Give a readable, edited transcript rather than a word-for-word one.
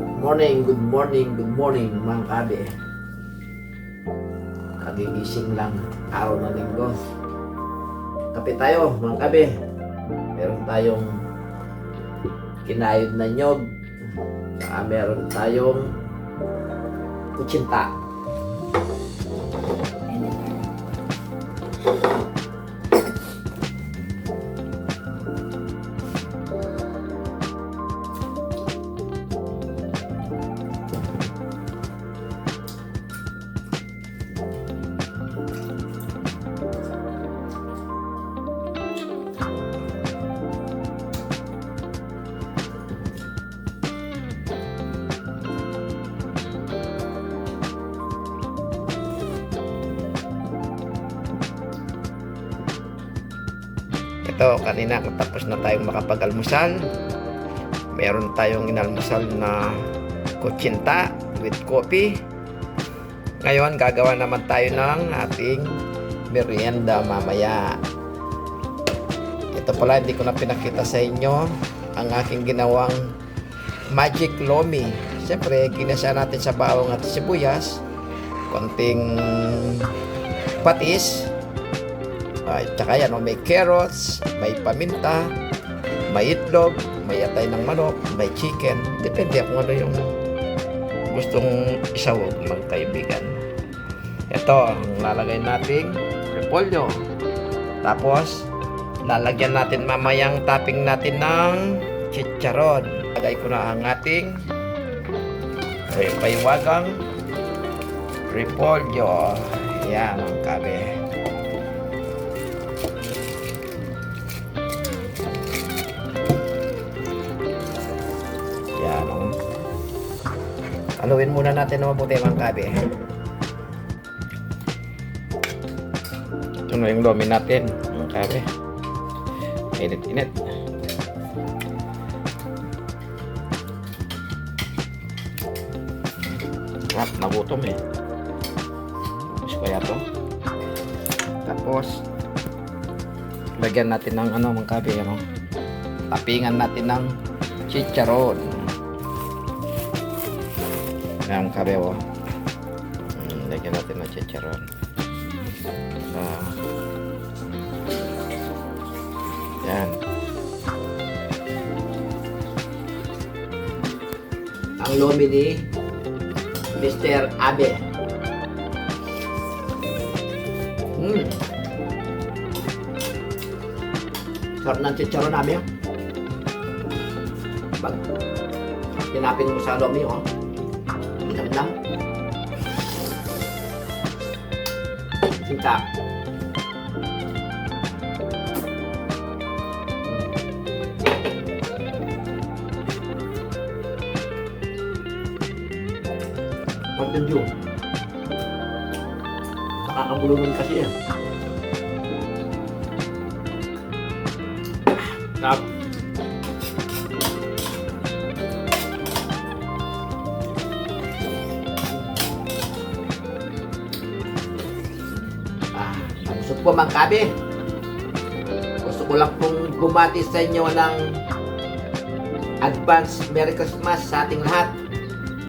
Good morning mga kabe. Kagigising lang, araw ng linggo. Kape tayo mga kabe. Meron tayong kinayod na nyog. Saka meron tayong kutsinta. Ito, kanina tapos na tayong makapag-almusal. Meron tayong inalmusal na kutsinta with coffee. Ngayon, gagawa naman tayo ng ating merienda mamaya. Ito pala, hindi ko na pinakita sa inyo ang aking ginawang magic lomi. Siyempre, ginasa natin sa bawang at sibuyas. Konting patis. Tsaka yan, may carrots, may paminta, may itlog, may atay ng manok, may chicken. Depende kung ano yung gustong isawag mga kaibigan. Ito ang lalagay nating repolyo. Tapos, lalagyan natin mamayang topping natin ng chicharon. Lagay ko na ang ating paiwagang repolyo. Yan ang kabe. Haluin muna natin na mabuti mga kabe. Ito na yung lomi natin mga kabe. Init-init. Nagutom eh. Tapos kaya to. Tapos lagyan natin ng mga kabe, tapingan natin ng chicharon. Ang kabewo. Lagyan natin ng chicharon. Yan. Ang lomi ni Mr. Abe. Sarap ng chicharon, Abe. Pag tinapin mo sa lomi, lang. Cinta. Mountain Dew. Nakakabulungan kasi yan. Sarap. Gusto po mga kabe. Gusto ko lang pong bumati sa inyo ng advance Merry Christmas sa ating lahat.